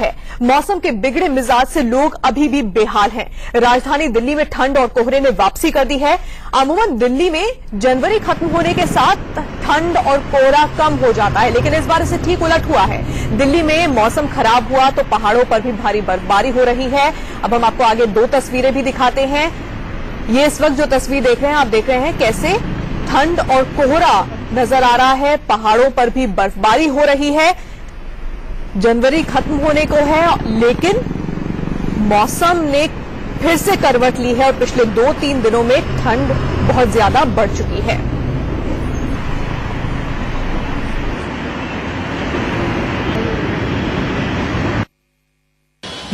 है। मौसम के बिगड़े मिजाज से लोग अभी भी बेहाल हैं। राजधानी दिल्ली में ठंड और कोहरे ने वापसी कर दी है। अमूमन दिल्ली में जनवरी खत्म होने के साथ ठंड और कोहरा कम हो जाता है, लेकिन इस बार इसे ठीक उलट हुआ है। दिल्ली में मौसम खराब हुआ तो पहाड़ों पर भी भारी बर्फबारी हो रही है। अब हम आपको आगे दो तस्वीरें भी दिखाते हैं। ये इस वक्त जो तस्वीर देख रहे हैं, आप देख रहे हैं कैसे ठंड और कोहरा नजर आ रहा है। पहाड़ों पर भी बर्फबारी हो रही है। जनवरी खत्म होने को है, लेकिन मौसम ने फिर से करवट ली है और पिछले 2-3 दिनों में ठंड बहुत ज्यादा बढ़ चुकी है।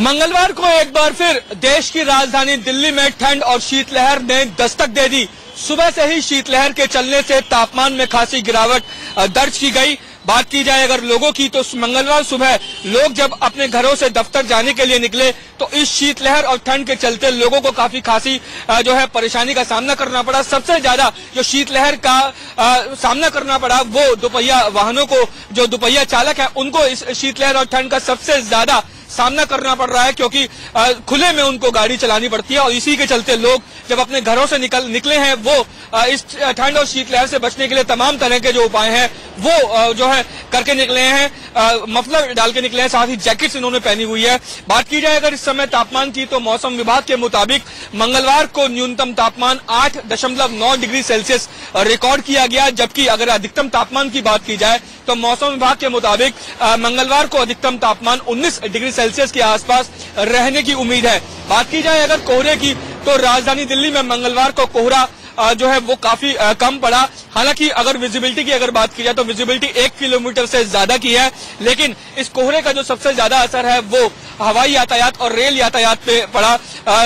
मंगलवार को एक बार फिर देश की राजधानी दिल्ली में ठंड और शीतलहर ने दस्तक दे दी। सुबह से ही शीतलहर के चलने से तापमान में खासी गिरावट दर्ज की गई। बात की जाए अगर लोगों की, तो मंगलवार सुबह लोग जब अपने घरों से दफ्तर जाने के लिए निकले तो इस शीतलहर और ठंड के चलते लोगों को काफी खासी जो है परेशानी का सामना करना पड़ा। सबसे ज्यादा जो शीतलहर का सामना करना पड़ा वो दोपहिया वाहनों को, जो दोपहिया चालक है उनको इस शीतलहर और ठंड का सबसे ज्यादा सामना करना पड़ रहा है, क्योंकि खुले में उनको गाड़ी चलानी पड़ती है और इसी के चलते लोग जब अपने घरों से निकले हैं वो इस ठंड और शीतलहर से बचने के लिए तमाम तरह के जो उपाय हैं वो जो है करके निकले हैं। मफलर डाल के निकले हैं, साथ ही जैकेट्स इन्होंने पहनी हुई है। बात की जाए अगर इस समय तापमान की, तो मौसम विभाग के मुताबिक मंगलवार को न्यूनतम तापमान 8.9 डिग्री सेल्सियस रिकॉर्ड किया गया, जबकि अगर अधिकतम तापमान की बात की जाए तो मौसम विभाग के मुताबिक मंगलवार को अधिकतम तापमान 19 डिग्री सेल्सियस के आसपास रहने की उम्मीद है। बात की जाए अगर कोहरे की, तो राजधानी दिल्ली में मंगलवार को कोहरा जो है वो काफी कम पड़ा। हालांकि अगर विजिबिलिटी की अगर बात की जाए तो विजिबिलिटी 1 किलोमीटर से ज्यादा की है, लेकिन इस कोहरे का जो सबसे ज्यादा असर है वो हवाई यातायात और रेल यातायात पे पड़ा।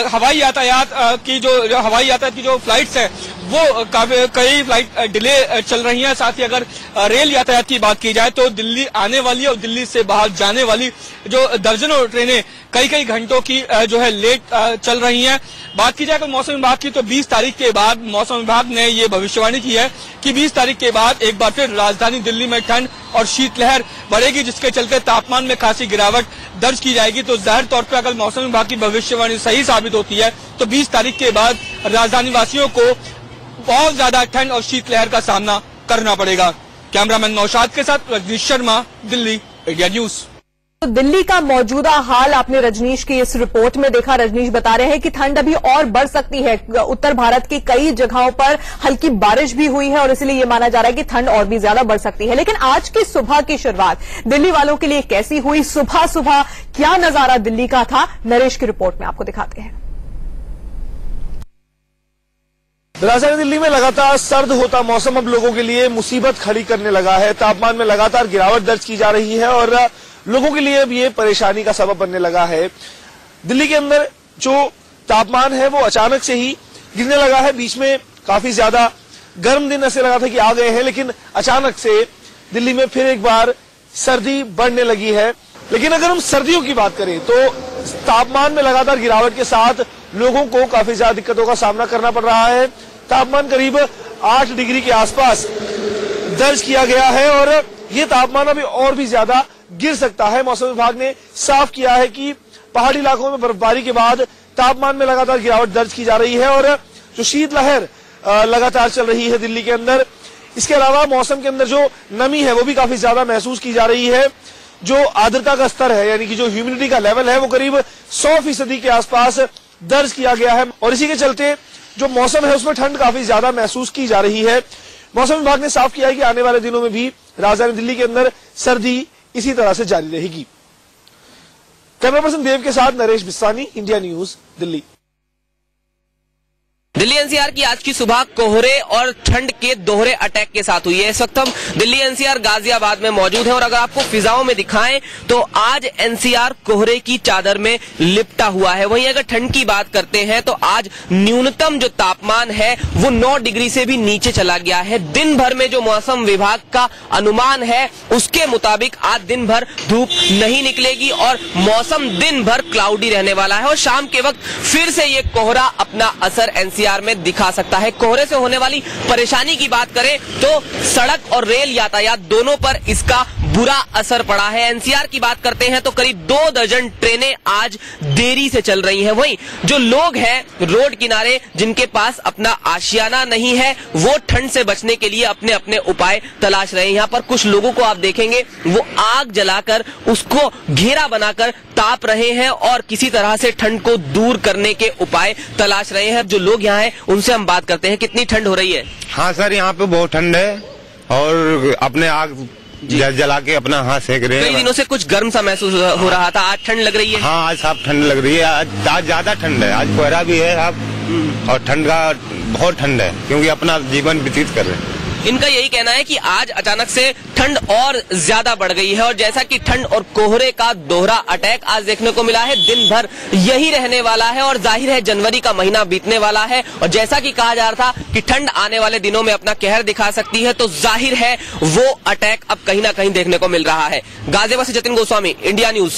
हवाई यातायात की जो फ्लाइट्स है वो कई फ्लाइट डिले चल रही हैं। साथ ही अगर रेल यातायात की बात की जाए तो दिल्ली आने वाली और दिल्ली से बाहर जाने वाली जो दर्जनों ट्रेनें कई घंटों की जो है लेट चल रही हैं। बात की जाए अगर मौसम विभाग की, तो 20 तारीख के बाद मौसम विभाग ने ये भविष्यवाणी की है कि 20 तारीख के बाद एक बार फिर राजधानी दिल्ली में ठंड और शीतलहर बढ़ेगी, जिसके चलते तापमान में खासी गिरावट दर्ज की जाएगी। तो जाहिर तौर पर अगर मौसम विभाग की भविष्यवाणी सही साबित होती है तो 20 तारीख के बाद राजधानी वासियों को बहुत ज्यादा ठंड और शीतलहर का सामना करना पड़ेगा। कैमरामैन नौशाद के साथ रजनीश शर्मा, दिल्ली, इंडिया न्यूज। तो दिल्ली का मौजूदा हाल आपने रजनीश की इस रिपोर्ट में देखा। रजनीश बता रहे हैं कि ठंड अभी और बढ़ सकती है। उत्तर भारत की कई जगहों पर हल्की बारिश भी हुई है और इसलिए यह माना जा रहा है कि ठंड और भी ज्यादा बढ़ सकती है। लेकिन आज की सुबह की शुरुआत दिल्ली वालों के लिए कैसी हुई? सुबह क्या नजारा दिल्ली का था? नरेश की रिपोर्ट में आपको दिखाते हैं। राजधानी दिल्ली में लगातार सर्द होता मौसम अब लोगों के लिए मुसीबत खड़ी करने लगा है। तापमान में लगातार गिरावट दर्ज की जा रही है और लोगों के लिए अब ये परेशानी का सबब बनने लगा है। दिल्ली के अंदर जो तापमान है वो अचानक से ही गिरने लगा है। बीच में काफी ज्यादा गर्म दिन ऐसे लगा था कि आ गए हैं, लेकिन अचानक से दिल्ली में फिर एक बार सर्दी बढ़ने लगी है। लेकिन अगर हम सर्दियों की बात करें तो तापमान में लगातार गिरावट के साथ लोगों को काफी ज्यादा दिक्कतों का सामना करना पड़ रहा है। तापमान करीब 8 डिग्री के आसपास दर्ज किया गया है और ये तापमान अभी और भी ज्यादा गिर सकता है। मौसम विभाग ने साफ किया है कि पहाड़ी इलाकों में बर्फबारी के बाद तापमान में लगातार गिरावट दर्ज की जा रही है और जो शीतलहर लगातार चल रही है दिल्ली के अंदर, इसके अलावा मौसम के अंदर जो नमी है वो भी काफी ज्यादा महसूस की जा रही है। जो आर्द्रता का स्तर है यानी कि जो ह्यूमिडिटी का लेवल है वो करीब 100% के आसपास दर्ज किया गया है और इसी के चलते जो मौसम है उसमें ठंड काफी ज्यादा महसूस की जा रही है। मौसम विभाग ने साफ किया है कि आने वाले दिनों में भी राजधानी दिल्ली के अंदर सर्दी इसी तरह से जारी रहेगी। कैमरा पर्सन देव के साथ Naresh Biswani, India news, Delhi. Delhi NCR की आज की सुबह कोहरे और ठंड के दोहरे अटैक के साथ हुई है। इस वक्त हम दिल्ली एनसीआर गाजियाबाद में मौजूद हैं और अगर आपको फिजाओं में दिखाएं तो आज एनसीआर कोहरे की चादर में लिपटा हुआ है। वहीं अगर ठंड की बात करते हैं तो आज न्यूनतम जो तापमान है वो 9 डिग्री से भी नीचे चला गया है। दिन भर में जो मौसम विभाग का अनुमान है उसके मुताबिक आज दिन भर धूप नहीं निकलेगी और मौसम दिन भर क्लाउडी रहने वाला है और शाम के वक्त फिर से ये कोहरा अपना असर एनसीआर एनसीआर में दिखा सकता है। कोहरे से होने वाली परेशानी की बात करें तो सड़क और रेल यातायात दोनों पर इसका बुरा असर पड़ा है। एनसीआर की बात करते हैं तो करीब 2 दर्जन ट्रेनें आज देरी से चल रही हैं। वहीं जो लोग हैं रोड किनारे जिनके पास अपना आशियाना नहीं है, वो ठंड से बचने के लिए अपने अपने उपाय तलाश रहे हैं। यहाँ पर कुछ लोगों को आप देखेंगे वो आग जलाकर उसको घेरा बनाकर ताप रहे हैं और किसी तरह से ठंड को दूर करने के उपाय तलाश रहे हैं। जो लोग यहाँ हैं उनसे हम बात करते हैं। कितनी ठंड हो रही है? हाँ सर, यहाँ पे बहुत ठंड है और अपने आग जला के अपना हाथ सेक रहे हैं। कई दिनों से कुछ गर्म सा महसूस हो रहा था, आज ठंड लग रही है? हाँ, आज साफ ठंड लग रही है। आज ज्यादा ठंड है, आज कोहरा भी है आप और ठंड का बहुत ठंड है क्योंकि अपना जीवन व्यतीत कर रहे हैं। इनका यही कहना है कि आज अचानक से ठंड और ज्यादा बढ़ गई है और जैसा कि ठंड और कोहरे का दोहरा अटैक आज देखने को मिला है, दिन भर यही रहने वाला है और जाहिर है जनवरी का महीना बीतने वाला है और जैसा कि कहा जा रहा था कि ठंड आने वाले दिनों में अपना कहर दिखा सकती है, तो जाहिर है वो अटैक अब कहीं ना कहीं देखने को मिल रहा है। गाजियाबाद से जतिन गोस्वामी, इंडिया न्यूज।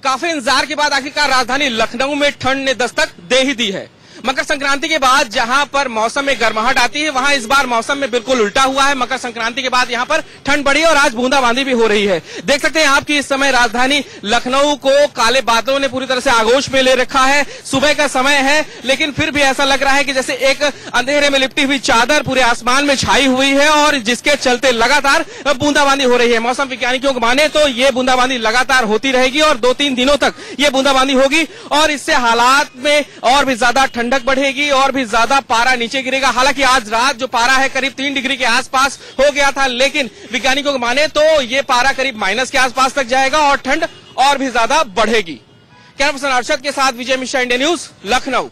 काफी इंतजार के बाद आखिरकार राजधानी लखनऊ में ठंड ने दस्तक दे ही दी है। मकर संक्रांति के बाद जहां पर मौसम में गर्माहट आती है, वहां इस बार मौसम में बिल्कुल उल्टा हुआ है। मकर संक्रांति के बाद यहां पर ठंड बढ़ी और आज बूंदाबांदी भी हो रही है। देख सकते हैं आपकी इस समय राजधानी लखनऊ को काले बादलों ने पूरी तरह से आगोश में ले रखा है। सुबह का समय है लेकिन फिर भी ऐसा लग रहा है कि जैसे एक अंधेरे में लिपटी हुई चादर पूरे आसमान में छाई हुई है और जिसके चलते लगातार बूंदाबांदी हो रही है। मौसम वैज्ञानिकों को माने तो ये बूंदाबांदी लगातार होती रहेगी और 2-3 दिनों तक ये बूंदाबांदी होगी और इससे हालात में और भी ज्यादा ठंडक बढ़ेगी और भी ज्यादा पारा नीचे गिरेगा। हालांकि आज रात जो पारा है करीब 3 डिग्री के आसपास हो गया था, लेकिन वैज्ञानिकों को माने तो ये पारा करीब माइनस के आसपास तक जाएगा और ठंड और भी ज्यादा बढ़ेगी। कैमरा पर्सन अरशद के साथ विजय मिश्रा, इंडिया न्यूज, लखनऊ।